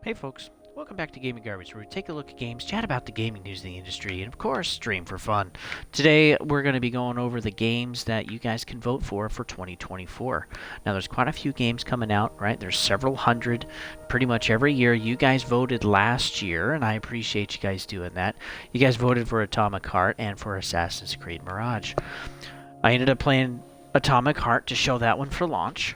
Hey folks, welcome back to Gaming Garbage, where we take a look at games, chat about the gaming news of the industry, and of course, stream for fun. Today, we're going to be going over the games that you guys can vote for 2024. Now, there's quite a few games coming out, right? There's several hundred, pretty much every year. You guys voted last year, and I appreciate you guys doing that. You guys voted for Atomic Heart and for Assassin's Creed Mirage. I ended up playing Atomic Heart to show that one for launch.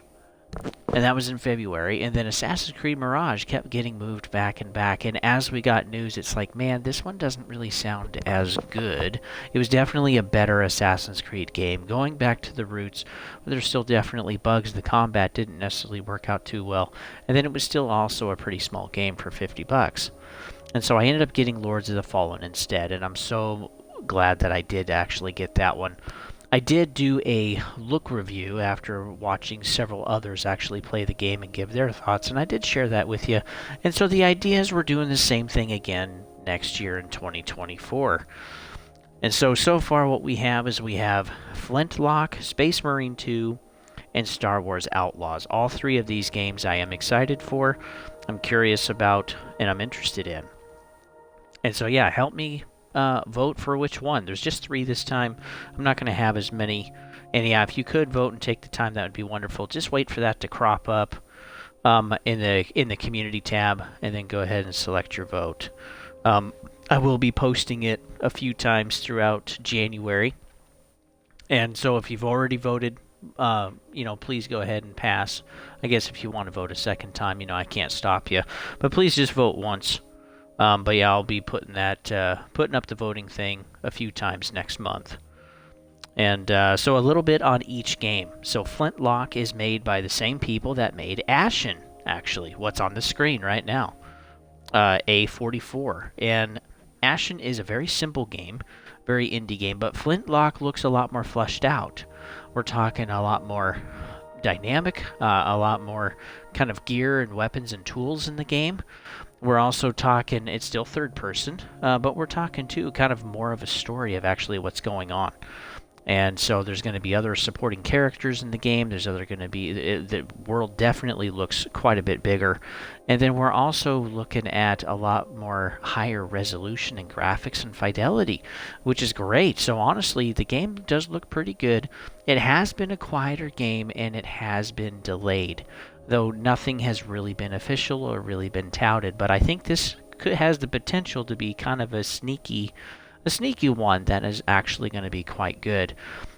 And that was in February, and then Assassin's Creed Mirage kept getting moved back and back, and as we got news, it's like, man, this one doesn't really sound as good. It was definitely a better Assassin's Creed game, going back to the roots, but there's still definitely bugs. The combat didn't necessarily work out too well, and then it was still also a pretty small game for $50. And so I ended up getting Lords of the Fallen instead, and I'm so glad that I did actually get that one. I did do a look review after watching several others actually play the game and give their thoughts, and I did share that with you. And so the idea is we're doing the same thing again next year in 2024. And so far what we have is we have Flintlock, Space Marine 2, and Star Wars Outlaws. All three of these games I am excited for, I'm curious about, and I'm interested in. And so yeah, help me vote for which one. There's just 3 this time. I'm not going to have as many. And yeah, if you could vote and take the time, that would be wonderful. Just wait for that to crop up in the community tab, and then go ahead and select your vote. I will be posting it a few times throughout January. And so if you've already voted, please go ahead and pass. I guess if you want to vote a second time, I can't stop you. But please just vote once. But yeah, I'll be putting up the voting thing a few times next month. And so a little bit on each game. So Flintlock is made by the same people that made Ashen, actually, what's on the screen right now, A44. And Ashen is a very simple game, very indie game, but Flintlock looks a lot more fleshed out. We're talking a lot more dynamic, a lot more kind of gear and weapons and tools in the game. We're also talking, it's still third person, but we're talking too kind of more of a story of actually what's going on. And so there's going to be other supporting characters in the game. There's other going to be, the world definitely looks quite a bit bigger. And then we're also looking at a lot more higher resolution and graphics and fidelity, which is great. So honestly, the game does look pretty good. It has been a quieter game, and it has been delayed, though nothing has really been official or really been touted. But I think this has the potential to be kind of a sneaky one that is actually going to be quite good.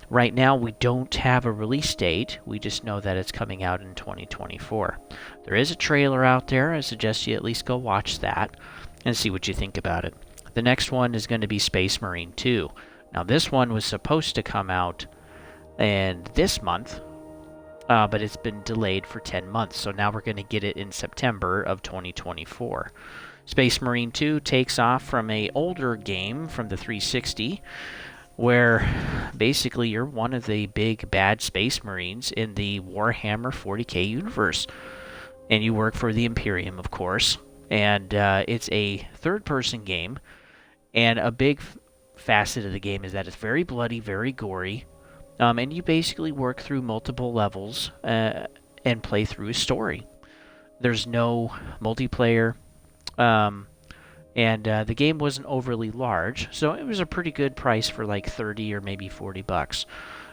Right now, we don't have a release date. We just know that it's coming out in 2024. There is a trailer out there. I suggest you at least go watch that and see what you think about it. The next one is going to be Space Marine 2. Now, this one was supposed to come out this month, but it's been delayed for 10 months. So now we're going to get it in September of 2024. Space Marine 2 takes off from an older game from the 360, where basically you're one of the big bad Space Marines in the Warhammer 40k universe. And you work for the Imperium, of course. And it's a third-person game. And a big facet of the game is that it's very bloody, very gory. And you basically work through multiple levels and play through a story. There's no multiplayer. The game wasn't overly large, so it was a pretty good price for like 30 or maybe $40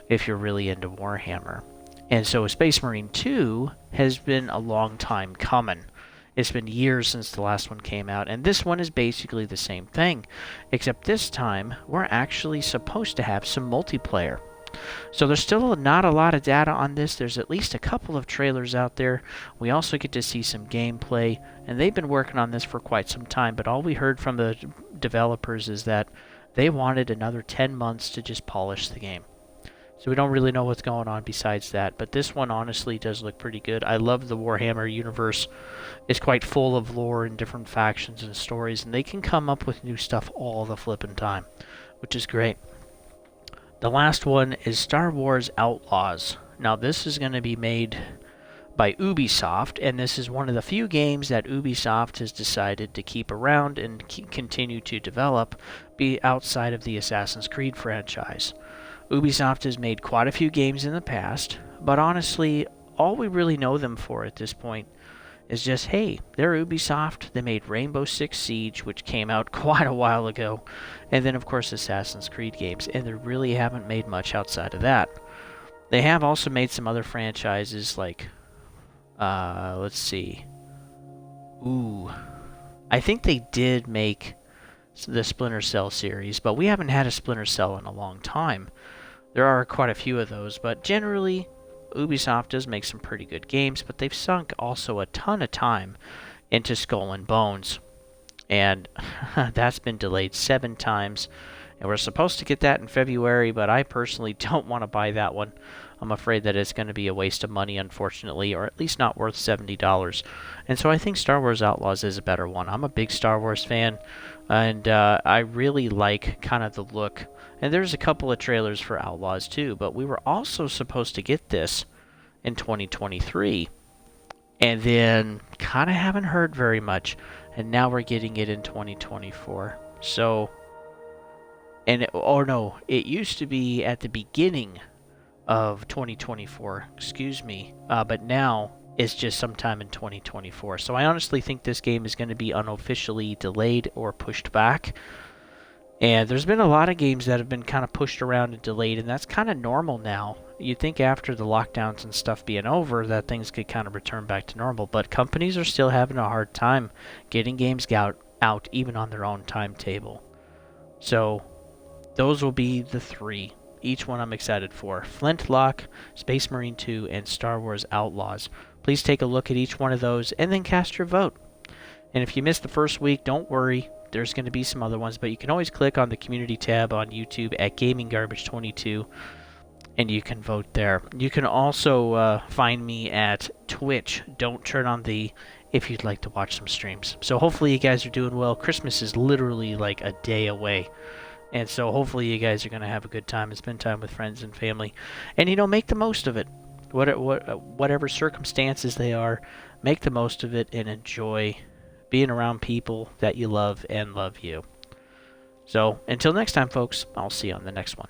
if you're really into Warhammer. And so Space Marine 2 has been a long time coming. It's been years since the last one came out, and this one is basically the same thing, except this time we're actually supposed to have some multiplayer. So there's still not a lot of data on this. There's at least a couple of trailers out there. We also get to see some gameplay, and they've been working on this for quite some time, but all we heard from the developers is that they wanted another 10 months to just polish the game. So we don't really know what's going on besides that, but this one honestly does look pretty good. I love the Warhammer universe. It's quite full of lore and different factions and stories, and they can come up with new stuff all the flippin' time, which is great. The last one is Star Wars Outlaws. Now, this is going to be made by Ubisoft, and this is one of the few games that Ubisoft has decided to keep around and continue to develop be outside of the Assassin's Creed franchise. Ubisoft has made quite a few games in the past, but honestly, all we really know them for at this point is just, hey, they're Ubisoft. They made Rainbow Six Siege, which came out quite a while ago, and then of course Assassin's Creed games, and they really haven't made much outside of that. They have also made some other franchises like, let's see. Ooh, I think they did make the Splinter Cell series, but we haven't had a Splinter Cell in a long time. There are quite a few of those, but generally, Ubisoft does make some pretty good games, but they've sunk also a ton of time into Skull and Bones, and that's been delayed 7 times, and we're supposed to get that in February, but I personally don't want to buy that one. I'm afraid that it's going to be a waste of money, unfortunately, or at least not worth $70. And so I think Star Wars Outlaws is a better one. I'm a big Star Wars fan, and I really like kind of the look. And there's a couple of trailers for Outlaws too, but we were also supposed to get this in 2023, and then kind of haven't heard very much, and now we're getting it in 2024. So, it used to be at the beginning of 2024, excuse me, but now it's just sometime in 2024. So I honestly think this game is going to be unofficially delayed or pushed back. And there's been a lot of games that have been kind of pushed around and delayed, and that's kind of normal now. You'd think after the lockdowns and stuff being over that things could kind of return back to normal, but companies are still having a hard time getting games out even on their own timetable. So those will be the 3. Each one I'm excited for. Flintlock, Space Marine 2, and Star Wars Outlaws. Please take a look at each one of those and then cast your vote. And if you missed the first week, don't worry. There's going to be some other ones, but you can always click on the community tab on YouTube at Gaming Garbage 22 and you can vote there. You can also find me at Twitch. Don't turn on the if you'd like to watch some streams. So hopefully you guys are doing well. Christmas is literally like a day away. And so hopefully you guys are going to have a good time and spend time with friends and family. And, make the most of it. Whatever circumstances they are, make the most of it and enjoy being around people that you love and love you. So until next time, folks, I'll see you on the next one.